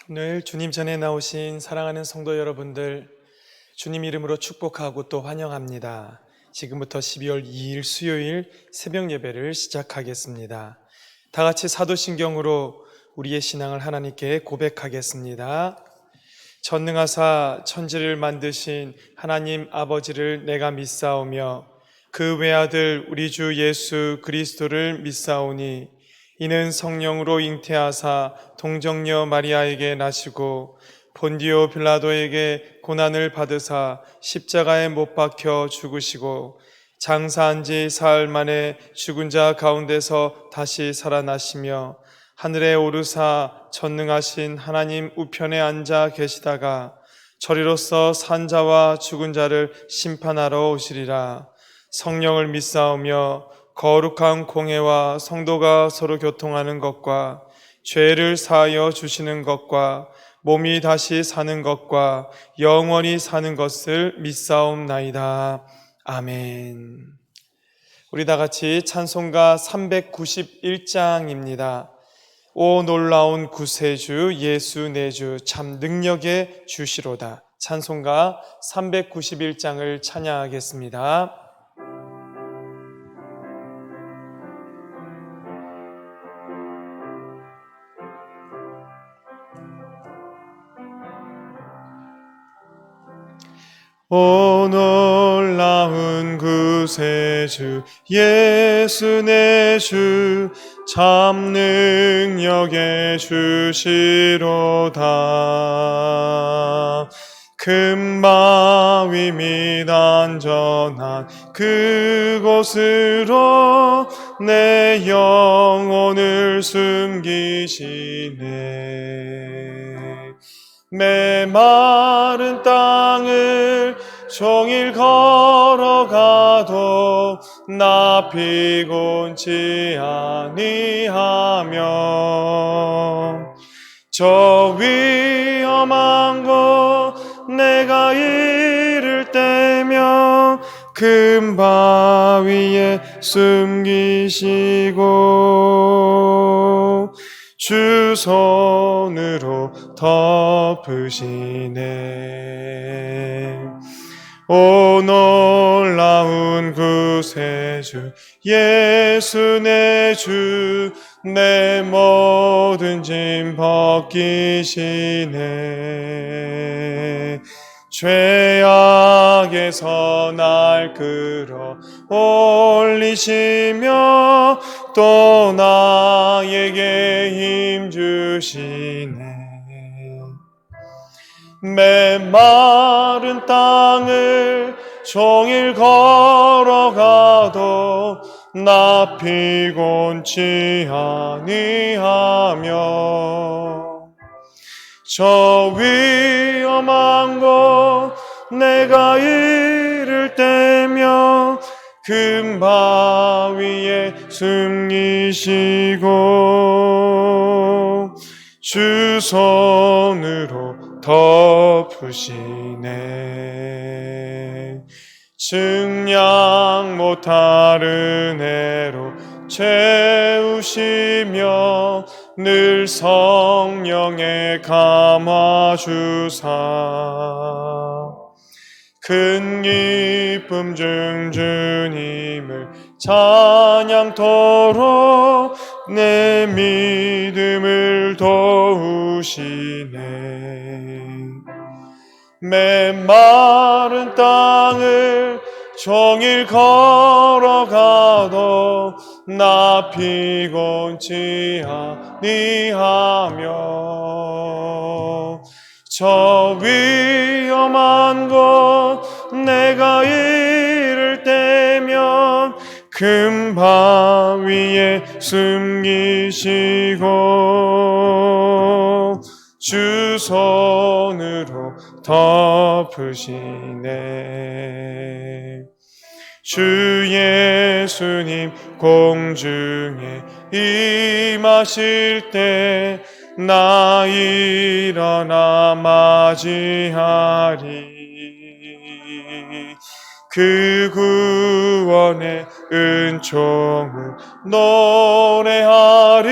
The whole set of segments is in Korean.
오늘 주님 전에 나오신 사랑하는 성도 여러분들, 주님 이름으로 축복하고 또 환영합니다. 지금부터 12월 2일 수요일 새벽 예배를 시작하겠습니다. 다 같이 사도신경으로 우리의 신앙을 하나님께 고백하겠습니다. 전능하사 천지를 만드신 하나님 아버지를 내가 믿사오며 그 외아들 우리 주 예수 그리스도를 믿사오니 이는 성령으로 잉태하사 동정녀 마리아에게 나시고 본디오 빌라도에게 고난을 받으사 십자가에 못 박혀 죽으시고 장사한 지 사흘 만에 죽은 자 가운데서 다시 살아나시며 하늘에 오르사 전능하신 하나님 우편에 앉아 계시다가 저리로서 산 자와 죽은 자를 심판하러 오시리라. 성령을 믿사오며 거룩한 공회와 성도가 서로 교통하는 것과 죄를 사하여 주시는 것과 몸이 다시 사는 것과 영원히 사는 것을 믿사옵나이다. 아멘. 우리 다 같이 찬송가 391장입니다. 오 놀라운 구세주 예수 내 주 참 능력의 주시로다. 찬송가 391장을 찬양하겠습니다. 오 놀라운 구세주 예수 내 주 참 능력의 주시로다. 금바위 및 안전한 그곳으로 내 영혼을 숨기시네. 메마른 땅을 종일 걸어가도 나 피곤치 아니하며 저 위험한 곳 내가 이를 때면 금바위에 숨기시고 주 손으로 덮으시네. 오 놀라운 구세주 예수 내 주 내 모든 짐 벗기시네. 죄악에서 날 끌어 올리시며 또 나에게 힘 주시네. 메마른 땅을 종일 걸어가도 나 피곤치 아니하며 저 위험한 곳 내가 이를 때면 금바위에 숨기시고 주 손으로 덮으시네. 증량 못할 은혜로 채우시며 늘 성령에 감화주사 큰 기쁨 중 주님을 찬양토록 내 믿음을 도우시네. 메마른 땅을 종일 걸어가도 나 피곤치 아니하며 저 위험한 곳 내가 이를 때면 금바위에 숨기시고 주 손으로 덮으시네. 주 예수님 공중에 임하실 때 나 일어나 맞이하리. 그 구원의 은총을 노래하리.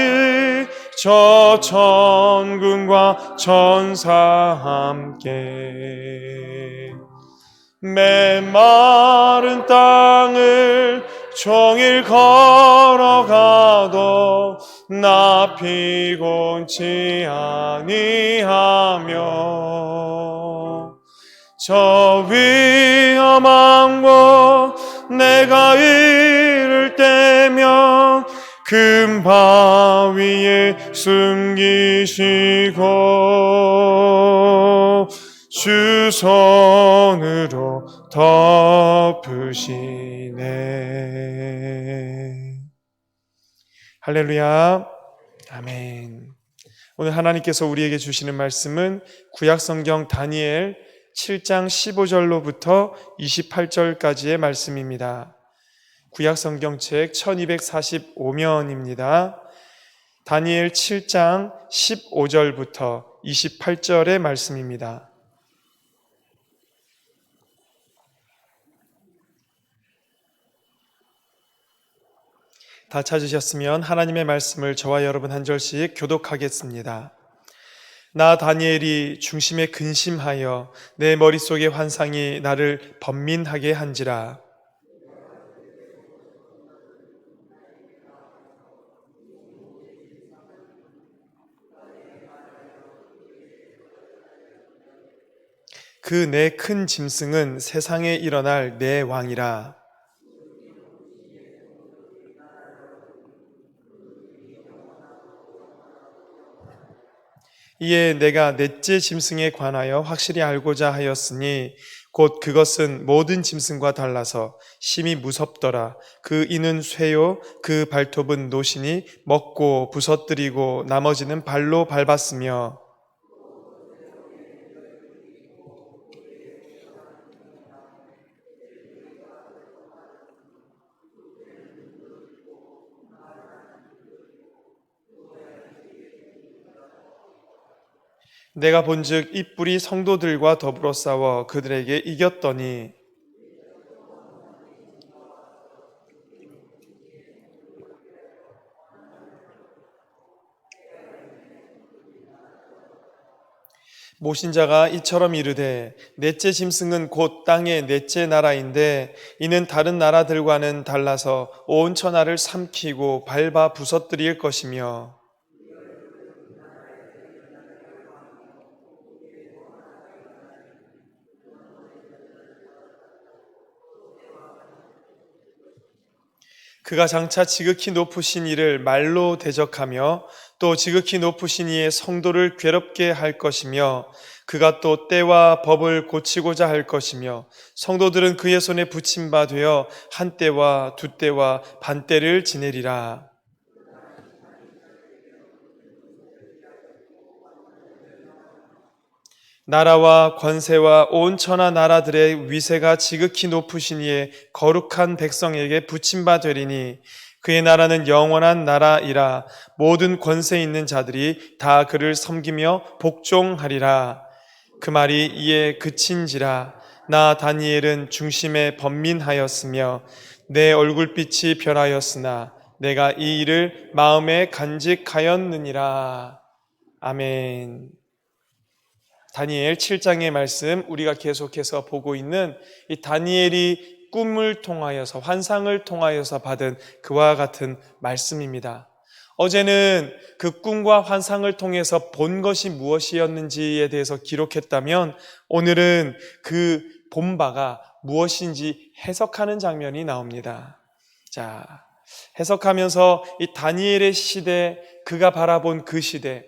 저 천군과 천사 함께 메마른 땅을 종일 걸어가도 나 피곤치 아니하며 저 위험한 곳 내가 이를 때면 큰 바위에 숨기시고 주 손으로 덮으시네. 할렐루야. 아멘. 오늘 하나님께서 우리에게 주시는 말씀은 구약성경 다니엘 7장 15절로부터 28절까지의 말씀입니다. 구약성경책 1245면입니다. 다니엘 7장 15절부터 28절의 말씀입니다. 다 찾으셨으면 하나님의 말씀을 저와 여러분 한 절씩 교독하겠습니다. 나 다니엘이 중심에 근심하여 내 머릿속의 환상이 나를 번민하게 한지라. 그 내 큰 짐승은 세상에 일어날 내 왕이라. 이에 내가 넷째 짐승에 관하여 확실히 알고자 하였으니 곧 그것은 모든 짐승과 달라서 심히 무섭더라. 그 이는 쇠요 그 발톱은 노시니 먹고 부서뜨리고 나머지는 발로 밟았으며 내가 본즉 이 뿔이 성도들과 더불어 싸워 그들에게 이겼더니 모신자가 이처럼 이르되 넷째 짐승은 곧 땅의 넷째 나라인데 이는 다른 나라들과는 달라서 온 천하를 삼키고 밟아 부서뜨릴 것이며 그가 장차 지극히 높으신 이를 말로 대적하며 또 지극히 높으신 이의 성도를 괴롭게 할 것이며 그가 또 때와 법을 고치고자 할 것이며 성도들은 그의 손에 붙임 바 되어 한 때와 두 때와 반 때를 지내리라. 나라와 권세와 온 천하 나라들의 위세가 지극히 높으신 이의 거룩한 백성에게 붙임 바 되리니 그의 나라는 영원한 나라이라. 모든 권세 있는 자들이 다 그를 섬기며 복종하리라. 그 말이 이에 그친지라. 나 다니엘은 중심에 번민하였으며 내 얼굴빛이 변하였으나 내가 이 일을 마음에 간직하였느니라. 아멘. 다니엘 7장의 말씀, 우리가 계속해서 보고 있는 이 다니엘이 꿈을 통하여서 환상을 통하여서 받은 그와 같은 말씀입니다. 어제는 그 꿈과 환상을 통해서 본 것이 무엇이었는지에 대해서 기록했다면 오늘은 그 본 바가 무엇인지 해석하는 장면이 나옵니다. 자, 해석하면서 이 다니엘의 시대, 그가 바라본 그 시대,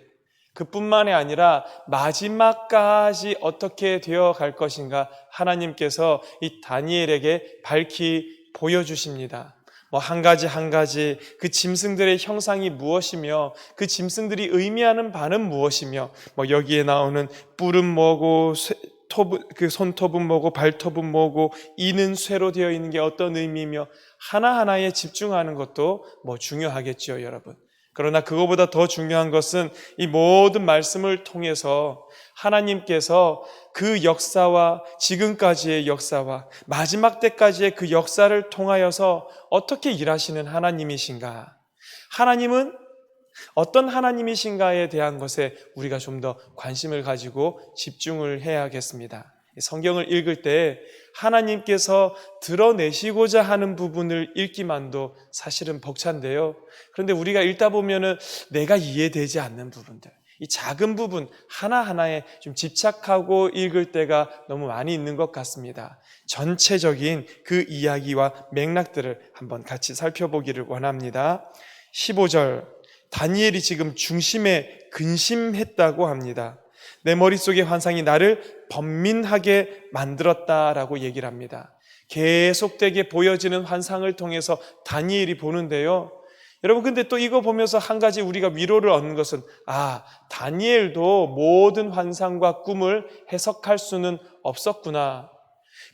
그뿐만이 아니라 마지막까지 어떻게 되어 갈 것인가 하나님께서 이 다니엘에게 밝히 보여주십니다. 한 가지 그 짐승들의 형상이 무엇이며 그 짐승들이 의미하는 바는 무엇이며 여기에 나오는 뿔은 뭐고 그 손톱은 뭐고 발톱은 뭐고 이는 쇠로 되어 있는 게 어떤 의미며 하나하나에 집중하는 것도 중요하겠죠, 여러분. 그러나 그거보다 더 중요한 것은 이 모든 말씀을 통해서 하나님께서 그 역사와 지금까지의 역사와 마지막 때까지의 그 역사를 통하여서 어떻게 일하시는 하나님이신가? 하나님은 어떤 하나님이신가에 대한 것에 우리가 좀 더 관심을 가지고 집중을 해야겠습니다. 성경을 읽을 때 하나님께서 드러내시고자 하는 부분을 읽기만도 사실은 벅찬데요. 그런데 우리가 읽다 보면은 내가 이해되지 않는 부분들, 이 작은 부분 하나하나에 좀 집착하고 읽을 때가 너무 많이 있는 것 같습니다. 전체적인 그 이야기와 맥락들을 한번 같이 살펴보기를 원합니다. 15절, 다니엘이 지금 중심에 근심했다고 합니다. 내 머릿속의 환상이 나를 번민하게 만들었다라고 얘기를 합니다. 계속되게 보여지는 환상을 통해서 다니엘이 보는데요. 여러분, 근데 또 이거 보면서 한 가지 우리가 위로를 얻는 것은, 다니엘도 모든 환상과 꿈을 해석할 수는 없었구나.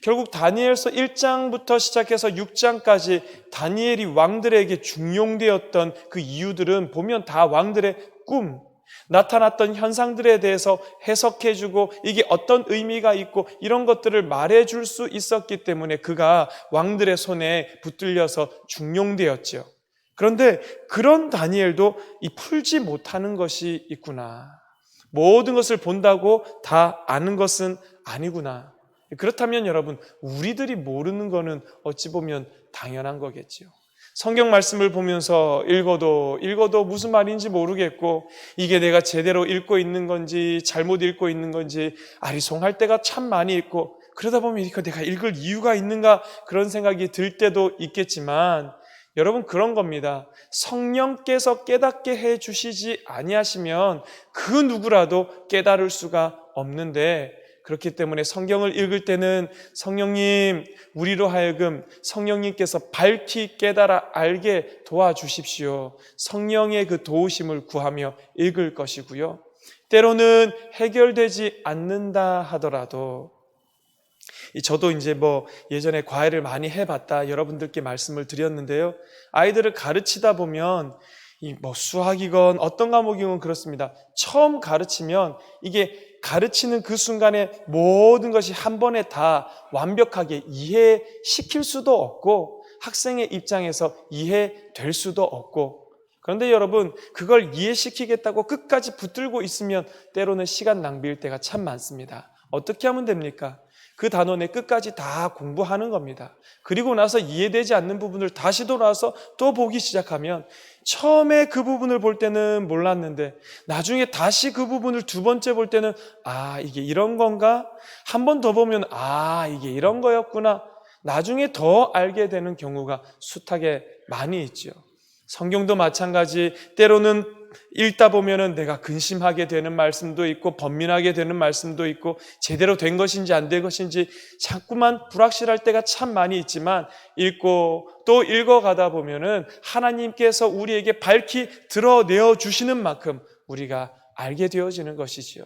결국 다니엘서 1장부터 시작해서 6장까지 다니엘이 왕들에게 중용되었던 그 이유들은 보면 다 왕들의 꿈, 나타났던 현상들에 대해서 해석해주고 이게 어떤 의미가 있고 이런 것들을 말해줄 수 있었기 때문에 그가 왕들의 손에 붙들려서 중용되었죠. 그런데 그런 다니엘도 이 풀지 못하는 것이 있구나. 모든 것을 본다고 다 아는 것은 아니구나. 그렇다면 여러분, 우리들이 모르는 거는 어찌 보면 당연한 거겠죠. 성경 말씀을 보면서 읽어도 무슨 말인지 모르겠고 이게 내가 제대로 읽고 있는 건지 잘못 읽고 있는 건지 아리송할 때가 참 많이 있고 그러다 보면 이거 내가 읽을 이유가 있는가 그런 생각이 들 때도 있겠지만 여러분, 그런 겁니다. 성령께서 깨닫게 해주시지 아니하시면 그 누구라도 깨달을 수가 없는데 그렇기 때문에 성경을 읽을 때는 성령님, 우리로 하여금 성령님께서 밝히 깨달아 알게 도와주십시오. 성령의 그 도우심을 구하며 읽을 것이고요. 때로는 해결되지 않는다 하더라도 저도 이제 예전에 과외를 많이 해봤다 여러분들께 말씀을 드렸는데요. 아이들을 가르치다 보면 수학이건 어떤 과목이건 그렇습니다. 처음 가르치면 이게 가르치는 그 순간에 모든 것이 한 번에 다 완벽하게 이해시킬 수도 없고 학생의 입장에서 이해될 수도 없고 그런데 여러분 그걸 이해시키겠다고 끝까지 붙들고 있으면 때로는 시간 낭비일 때가 참 많습니다. 어떻게 하면 됩니까? 그 단원에 끝까지 다 공부하는 겁니다. 그리고 나서 이해되지 않는 부분을 다시 돌아와서 또 보기 시작하면 처음에 그 부분을 볼 때는 몰랐는데 나중에 다시 그 부분을 두 번째 볼 때는 이게 이런 건가? 한 번 더 보면 이게 이런 거였구나. 나중에 더 알게 되는 경우가 숱하게 많이 있죠. 성경도 마찬가지 때로는 읽다 보면은 내가 근심하게 되는 말씀도 있고 번민하게 되는 말씀도 있고 제대로 된 것인지 안 된 것인지 자꾸만 불확실할 때가 참 많이 있지만 읽고 또 읽어가다 보면은 하나님께서 우리에게 밝히 드러내어 주시는 만큼 우리가 알게 되어지는 것이지요.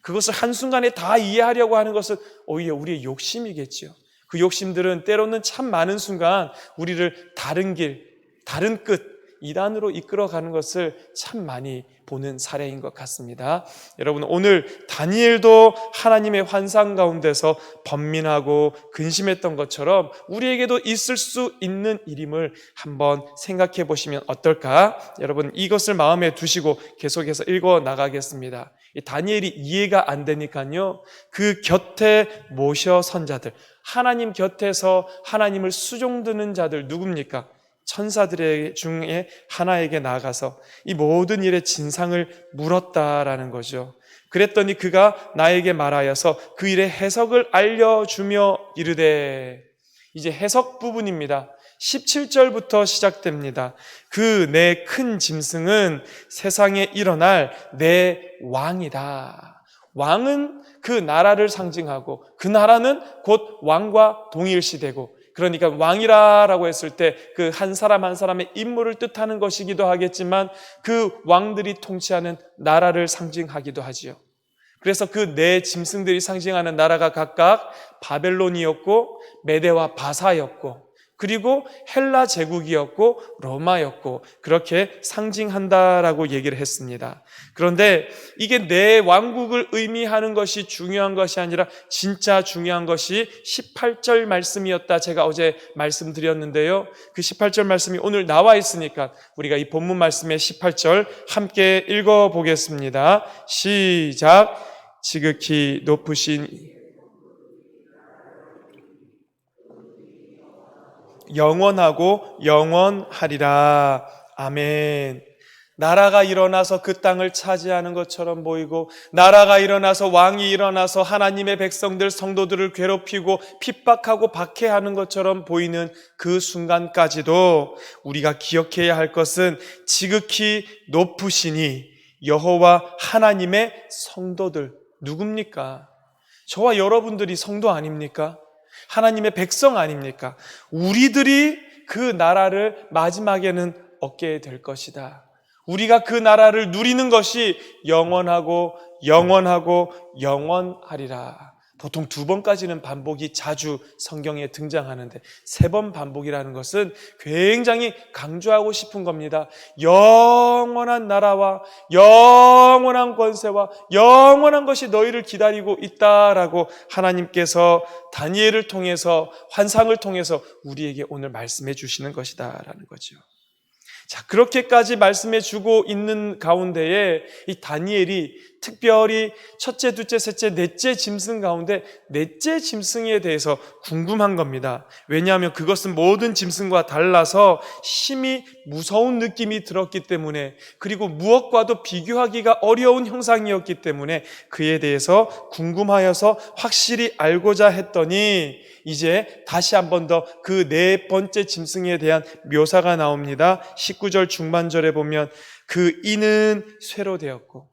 그것을 한순간에 다 이해하려고 하는 것은 오히려 우리의 욕심이겠지요. 그 욕심들은 때로는 참 많은 순간 우리를 다른 길, 다른 끝, 이단으로 이끌어가는 것을 참 많이 보는 사례인 것 같습니다. 여러분, 오늘 다니엘도 하나님의 환상 가운데서 번민하고 근심했던 것처럼 우리에게도 있을 수 있는 일임을 한번 생각해 보시면 어떨까? 여러분, 이것을 마음에 두시고 계속해서 읽어 나가겠습니다. 다니엘이 이해가 안 되니까요, 그 곁에 모셔 선 자들, 하나님 곁에서 하나님을 수종드는 자들 누굽니까? 천사들 중에 하나에게 나아가서 이 모든 일의 진상을 물었다라는 거죠. 그랬더니 그가 나에게 말하여서 그 일의 해석을 알려주며 이르되, 이제 해석 부분입니다. 17절부터 시작됩니다. 그 내 큰 짐승은 세상에 일어날 내 왕이다. 왕은 그 나라를 상징하고 그 나라는 곧 왕과 동일시되고, 그러니까 왕이라고 했을 때 그 한 사람 한 사람의 임무를 뜻하는 것이기도 하겠지만 그 왕들이 통치하는 나라를 상징하기도 하지요. 그래서 그 네 짐승들이 상징하는 나라가 각각 바벨론이었고 메대와 바사였고, 그리고 헬라 제국이었고 로마였고 그렇게 상징한다라고 얘기를 했습니다. 그런데 이게 내 왕국을 의미하는 것이 중요한 것이 아니라 진짜 중요한 것이 18절 말씀이었다. 제가 어제 말씀드렸는데요. 그 18절 말씀이 오늘 나와 있으니까 우리가 이 본문 말씀의 18절 함께 읽어보겠습니다. 시작. 지극히 높으신 영원하고 영원하리라. 아멘. 나라가 일어나서 그 땅을 차지하는 것처럼 보이고, 나라가 일어나서 왕이 일어나서 하나님의 백성들, 성도들을 괴롭히고 핍박하고 박해하는 것처럼 보이는 그 순간까지도 우리가 기억해야 할 것은 지극히 높으시니 여호와 하나님의 성도들. 누굽니까? 저와 여러분들이 성도 아닙니까? 하나님의 백성 아닙니까? 우리들이 그 나라를 마지막에는 얻게 될 것이다. 우리가 그 나라를 누리는 것이 영원하고 영원하고 영원하리라. 보통 2번까지는 반복이 자주 성경에 등장하는데 3번 반복이라는 것은 굉장히 강조하고 싶은 겁니다. 영원한 나라와 영원한 권세와 영원한 것이 너희를 기다리고 있다라고 하나님께서 다니엘을 통해서 환상을 통해서 우리에게 오늘 말씀해 주시는 것이다라는 거죠. 자, 그렇게까지 말씀해 주고 있는 가운데에 이 다니엘이 특별히 첫째, 둘째, 셋째, 넷째 짐승 가운데 넷째 짐승에 대해서 궁금한 겁니다. 왜냐하면 그것은 모든 짐승과 달라서 심히 무서운 느낌이 들었기 때문에, 그리고 무엇과도 비교하기가 어려운 형상이었기 때문에 그에 대해서 궁금하여서 확실히 알고자 했더니 이제 다시 한 번 더 그 4번째 짐승에 대한 묘사가 나옵니다. 19절 중반절에 보면 그 이는 쇠로 되었고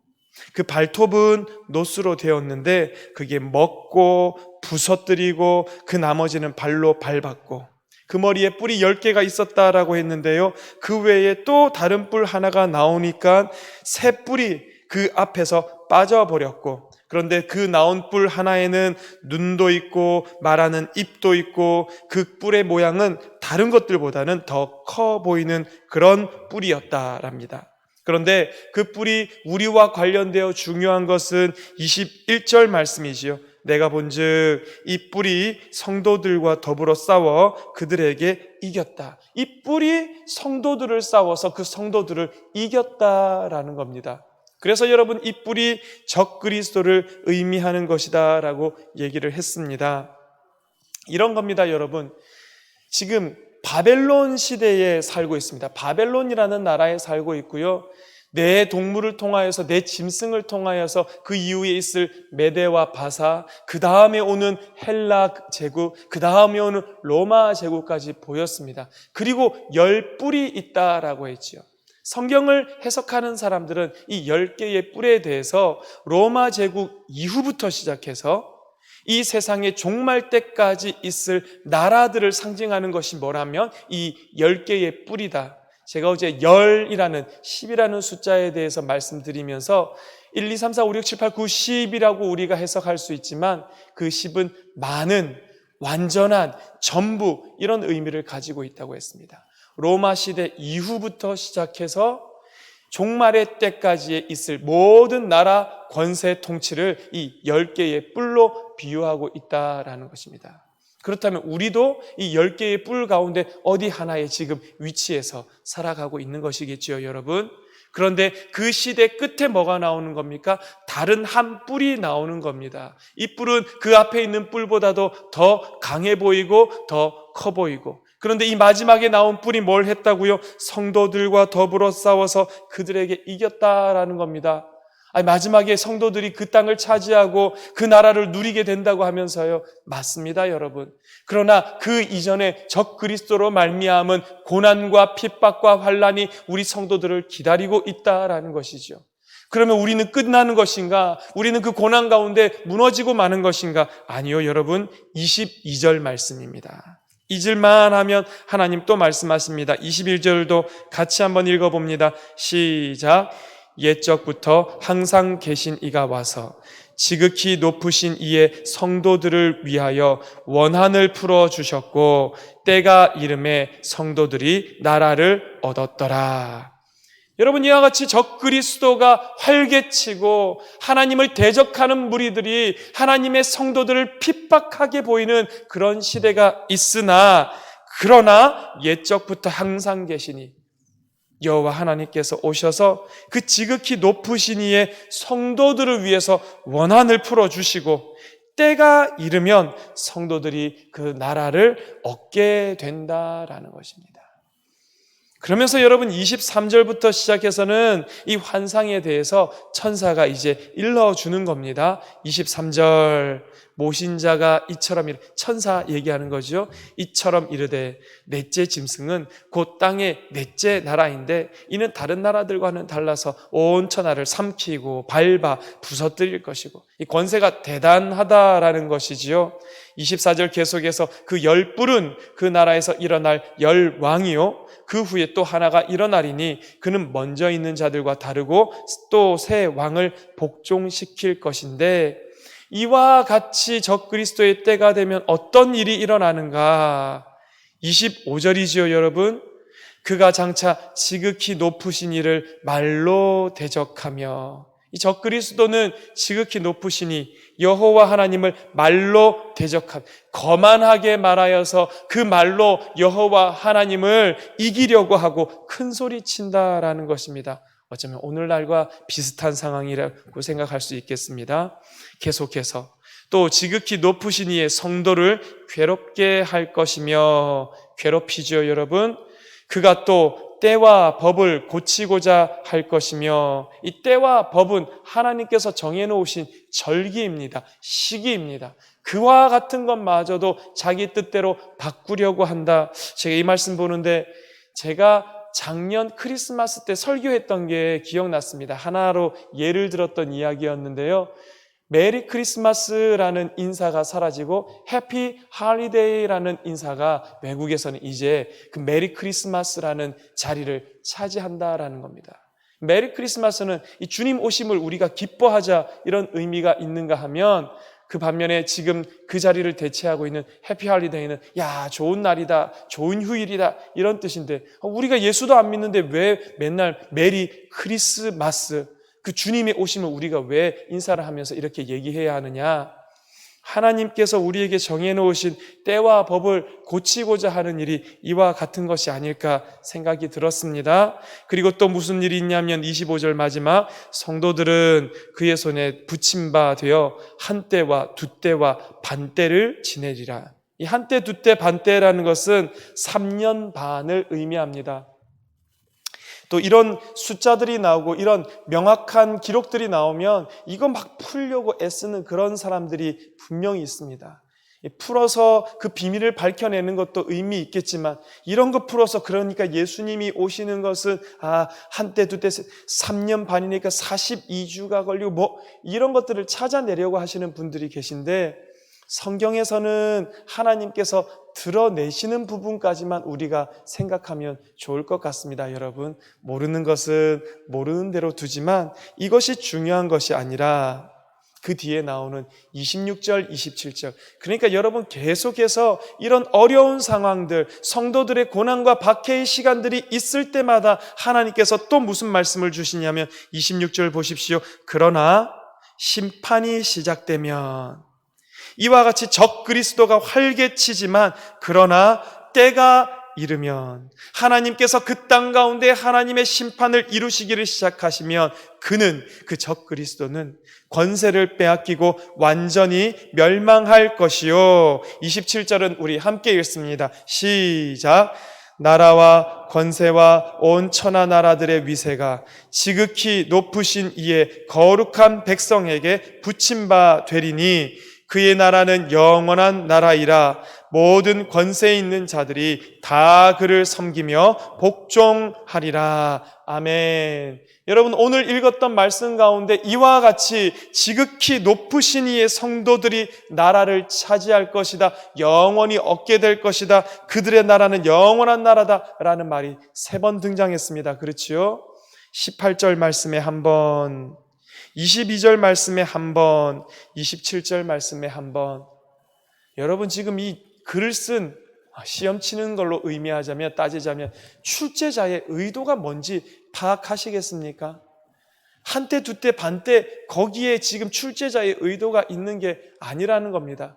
그 발톱은 노스로 되었는데 그게 먹고 부서뜨리고 그 나머지는 발로 밟았고 그 머리에 뿔이 10개가 있었다라고 했는데요. 그 외에 또 다른 뿔 하나가 나오니까 새 뿔이 그 앞에서 빠져버렸고, 그런데 그 나온 뿔 하나에는 눈도 있고 말하는 입도 있고 그 뿔의 모양은 다른 것들보다는 더 커 보이는 그런 뿔이었다랍니다. 그런데 그 뿔이 우리와 관련되어 중요한 것은 21절 말씀이지요. 내가 본즉 이 뿔이 성도들과 더불어 싸워 그들에게 이겼다. 이 뿔이 성도들을 싸워서 그 성도들을 이겼다라는 겁니다. 그래서 여러분, 이 뿔이 적그리스도를 의미하는 것이다 라고 얘기를 했습니다. 이런 겁니다, 여러분. 지금 바벨론 시대에 살고 있습니다. 바벨론이라는 나라에 살고 있고요. 내 동물을 통하여서, 내 짐승을 통하여서 그 이후에 있을 메대와 바사, 그 다음에 오는 헬라 제국, 그 다음에 오는 로마 제국까지 보였습니다. 그리고 10뿔이 있다라고 했지요. 성경을 해석하는 사람들은 이 10개의 뿔에 대해서 로마 제국 이후부터 시작해서 이 세상의 종말 때까지 있을 나라들을 상징하는 것이 뭐라면 이 10개의 뿔이다. 제가 어제 10이라는 10이라는 숫자에 대해서 말씀드리면서 1, 2, 3, 4, 5, 6, 7, 8, 9, 10이라고 우리가 해석할 수 있지만 그 10은 많은, 완전한, 전부 이런 의미를 가지고 있다고 했습니다. 로마 시대 이후부터 시작해서 종말의 때까지 있을 모든 나라 권세 통치를 이 10개의 뿔로 비유하고 있다라는 것입니다. 그렇다면 우리도 이 10개의 뿔 가운데 어디 하나에 지금 위치해서 살아가고 있는 것이겠지요, 여러분. 그런데 그 시대 끝에 뭐가 나오는 겁니까? 다른 한 뿔이 나오는 겁니다. 이 뿔은 그 앞에 있는 뿔보다도 더 강해 보이고 더 커 보이고, 그런데 이 마지막에 나온 뿔이 뭘 했다고요? 성도들과 더불어 싸워서 그들에게 이겼다라는 겁니다. 아니, 마지막에 성도들이 그 땅을 차지하고 그 나라를 누리게 된다고 하면서요. 맞습니다, 여러분. 그러나 그 이전에 적그리스도로 말미암은 고난과 핍박과 환난이 우리 성도들을 기다리고 있다라는 것이죠. 그러면 우리는 끝나는 것인가? 우리는 그 고난 가운데 무너지고 마는 것인가? 아니요, 여러분. 22절 말씀입니다. 잊을만 하면 하나님 또 말씀하십니다. 21절도 같이 한번 읽어봅니다. 시작. 옛적부터 항상 계신 이가 와서 지극히 높으신 이의 성도들을 위하여 원한을 풀어주셨고 때가 이름에 성도들이 나라를 얻었더라. 여러분, 이와 같이 적그리스도가 활개치고 하나님을 대적하는 무리들이 하나님의 성도들을 핍박하게 보이는 그런 시대가 있으나, 그러나 옛적부터 항상 계시니 여호와 하나님께서 오셔서 그 지극히 높으신 이의 성도들을 위해서 원한을 풀어주시고 때가 이르면 성도들이 그 나라를 얻게 된다라는 것입니다. 그러면서 여러분 23절부터 시작해서는 이 환상에 대해서 천사가 이제 일러주는 겁니다. 23절, 모신 자가 이처럼 천사 얘기하는 거죠. 이처럼 이르되 넷째 짐승은 곧 땅의 넷째 나라인데 이는 다른 나라들과는 달라서 온 천하를 삼키고 밟아 부서뜨릴 것이고 이 권세가 대단하다라는 것이지요. 24절 계속해서 그 10뿔은 그 나라에서 일어날 10왕이요 그 후에 또 하나가 일어나리니 그는 먼저 있는 자들과 다르고 또 새 왕을 복종시킬 것인데, 이와 같이 적그리스도의 때가 되면 어떤 일이 일어나는가? 25절이지요 여러분. 그가 장차 지극히 높으신 이를 말로 대적하며, 이 적그리스도는 지극히 높으시니 여호와 하나님을 말로 대적한, 거만하게 말하여서 그 말로 여호와 하나님을 이기려고 하고 큰 소리 친다라는 것입니다. 어쩌면 오늘날과 비슷한 상황이라고 생각할 수 있겠습니다. 계속해서 또 지극히 높으신 이의 성도를 괴롭게 할 것이며, 괴롭히죠 여러분. 그가 또 때와 법을 고치고자 할 것이며, 이 때와 법은 하나님께서 정해놓으신 절기입니다. 시기입니다. 그와 같은 것마저도 자기 뜻대로 바꾸려고 한다. 제가 이 말씀 보는데 제가 작년 크리스마스 때 설교했던 게 기억났습니다. 하나로 예를 들었던 이야기였는데요. 메리 크리스마스라는 인사가 사라지고 해피 할리데이라는 인사가 외국에서는 이제 그 메리 크리스마스라는 자리를 차지한다라는 겁니다. 메리 크리스마스는 이 주님 오심을 우리가 기뻐하자 이런 의미가 있는가 하면, 그 반면에 지금 그 자리를 대체하고 있는 해피 할리데이는 야 좋은 날이다, 좋은 휴일이다 이런 뜻인데, 우리가 예수도 안 믿는데 왜 맨날 메리 크리스마스, 그 주님의 오심을 우리가 왜 인사를 하면서 이렇게 얘기해야 하느냐? 하나님께서 우리에게 정해놓으신 때와 법을 고치고자 하는 일이 이와 같은 것이 아닐까 생각이 들었습니다. 그리고 또 무슨 일이 있냐면 25절 마지막, 성도들은 그의 손에 붙임 바 되어 한때와 두때와 반때를 지내리라. 이 한때, 두때, 반때라는 것은 3년 반을 의미합니다. 또 이런 숫자들이 나오고 이런 명확한 기록들이 나오면 이거 막 풀려고 애쓰는 그런 사람들이 분명히 있습니다. 풀어서 그 비밀을 밝혀내는 것도 의미 있겠지만, 이런 거 풀어서 그러니까 예수님이 오시는 것은 한때 두때 3년 반이니까 42주가 걸리고 뭐 이런 것들을 찾아내려고 하시는 분들이 계신데, 성경에서는 하나님께서 드러내시는 부분까지만 우리가 생각하면 좋을 것 같습니다. 여러분, 모르는 것은 모르는 대로 두지만 이것이 중요한 것이 아니라 그 뒤에 나오는 26절, 27절, 그러니까 여러분 계속해서 이런 어려운 상황들, 성도들의 고난과 박해의 시간들이 있을 때마다 하나님께서 또 무슨 말씀을 주시냐면 26절 보십시오. 그러나 심판이 시작되면, 이와 같이 적그리스도가 활개치지만 그러나 때가 이르면, 하나님께서 그 땅 가운데 하나님의 심판을 이루시기를 시작하시면 그는, 그 적그리스도는 권세를 빼앗기고 완전히 멸망할 것이요. 27절은 우리 함께 읽습니다. 시작. 나라와 권세와 온 천하 나라들의 위세가 지극히 높으신 이의 거룩한 백성에게 붙임 바 되리니 그의 나라는 영원한 나라이라. 모든 권세 있는 자들이 다 그를 섬기며 복종하리라. 아멘. 여러분, 오늘 읽었던 말씀 가운데 이와 같이 지극히 높으신 이의 성도들이 나라를 차지할 것이다, 영원히 얻게 될 것이다, 그들의 나라는 영원한 나라다라는 말이 3번 등장했습니다. 그렇지요? 18절 말씀에 한번, 22절 말씀에 한 번, 27절 말씀에 한 번. 여러분 지금 이 글을 쓴 시험 치는 걸로 의미하자면 따지자면 출제자의 의도가 뭔지 파악하시겠습니까? 한때 두때 반때 거기에 지금 출제자의 의도가 있는 게 아니라는 겁니다.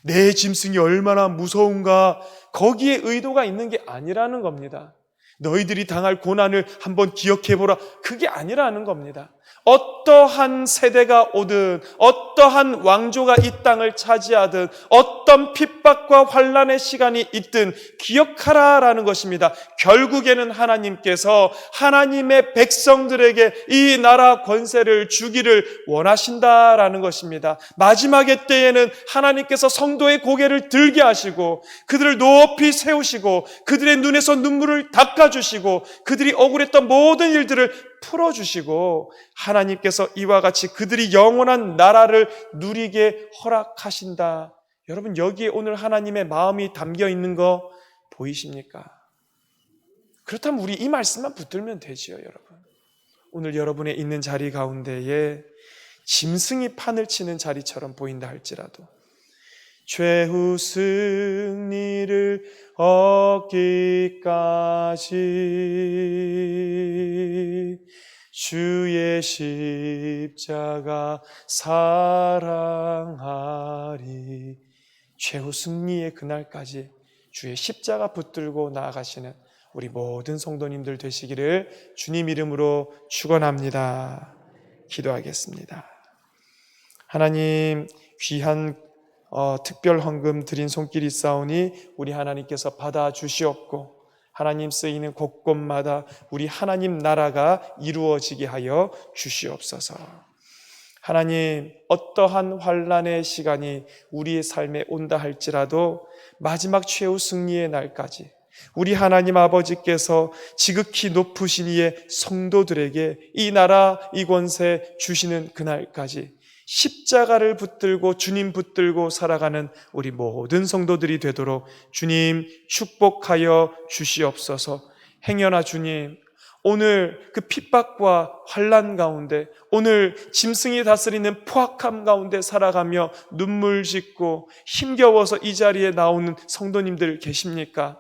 내 짐승이 얼마나 무서운가 거기에 의도가 있는 게 아니라는 겁니다. 너희들이 당할 고난을 한번 기억해보라 그게 아니라는 겁니다. 어떠한 세대가 오든 어떠한 왕조가 이 땅을 차지하든 어떤 핍박과 환난의 시간이 있든 기억하라라는 것입니다. 결국에는 하나님께서 하나님의 백성들에게 이 나라 권세를 주기를 원하신다라는 것입니다. 마지막의 때에는 하나님께서 성도의 고개를 들게 하시고 그들을 높이 세우시고 그들의 눈에서 눈물을 닦아주시고 그들이 억울했던 모든 일들을 풀어주시고 하나님께서 이와 같이 그들이 영원한 나라를 누리게 허락하신다. 여러분 여기에 오늘 하나님의 마음이 담겨 있는 거 보이십니까? 그렇다면 우리 이 말씀만 붙들면 되지요, 여러분. 오늘 여러분의 있는 자리 가운데에 짐승이 판을 치는 자리처럼 보인다 할지라도 최후 승리를 얻기까지 주의 십자가 사랑하리. 최후 승리의 그날까지 주의 십자가 붙들고 나아가시는 우리 모든 성도님들 되시기를 주님 이름으로 축원합니다. 기도하겠습니다. 하나님 귀한 특별 헌금 드린 손길이 있사오니 우리 하나님께서 받아주시옵고 하나님 쓰이는 곳곳마다 우리 하나님 나라가 이루어지게 하여 주시옵소서. 하나님 어떠한 환난의 시간이 우리의 삶에 온다 할지라도 마지막 최후 승리의 날까지 우리 하나님 아버지께서 지극히 높으신 이의 성도들에게 이 나라 이 권세 주시는 그날까지 십자가를 붙들고 주님 붙들고 살아가는 우리 모든 성도들이 되도록 주님 축복하여 주시옵소서. 행여나 주님 오늘 그 핍박과 환난 가운데 오늘 짐승이 다스리는 포악함 가운데 살아가며 눈물 짓고 힘겨워서 이 자리에 나오는 성도님들 계십니까?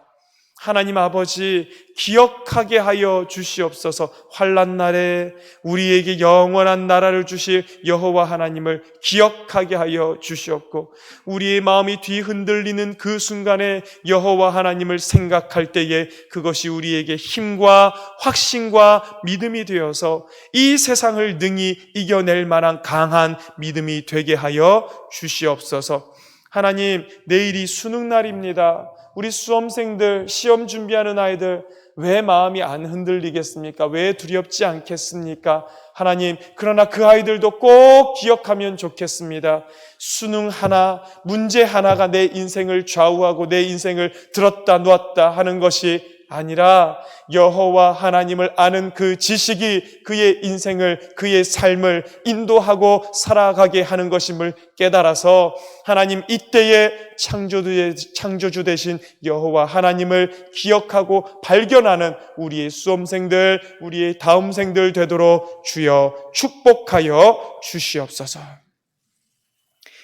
하나님 아버지 기억하게 하여 주시옵소서. 환난 날에 우리에게 영원한 나라를 주실 여호와 하나님을 기억하게 하여 주시옵고 우리의 마음이 뒤흔들리는 그 순간에 여호와 하나님을 생각할 때에 그것이 우리에게 힘과 확신과 믿음이 되어서 이 세상을 능히 이겨낼 만한 강한 믿음이 되게 하여 주시옵소서. 하나님 내일이 수능날입니다. 우리 수험생들, 시험 준비하는 아이들 왜 마음이 안 흔들리겠습니까? 왜 두렵지 않겠습니까? 하나님, 그러나 그 아이들도 꼭 기억하면 좋겠습니다. 수능 하나, 문제 하나가 내 인생을 좌우하고 내 인생을 들었다 놓았다 하는 것이 아니라 여호와 하나님을 아는 그 지식이 그의 인생을, 그의 삶을 인도하고 살아가게 하는 것임을 깨달아서 하나님 이때에 창조주 되신 여호와 하나님을 기억하고 발견하는 우리의 수험생들, 우리의 다음 생들 되도록 주여 축복하여 주시옵소서.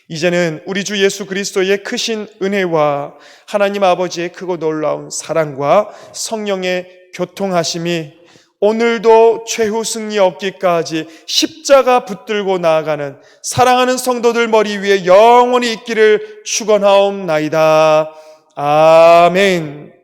이제는 우리 주 예수 그리스도의 크신 은혜와 하나님 아버지의 크고 놀라운 사랑과 성령의 교통하심이 오늘도 최후 승리 얻기까지 십자가 붙들고 나아가는 사랑하는 성도들 머리 위에 영원히 있기를 축원하옵나이다. 아멘.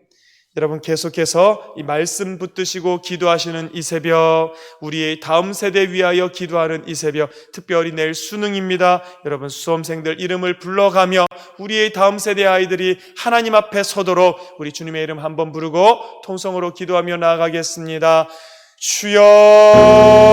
여러분 계속해서 이 말씀 붙드시고 기도하시는 이 새벽, 우리의 다음 세대 위하여 기도하는 이 새벽, 특별히 내일 수능입니다. 여러분 수험생들 이름을 불러가며 우리의 다음 세대 아이들이 하나님 앞에 서도록 우리 주님의 이름 한번 부르고 통성으로 기도하며 나아가겠습니다. 주여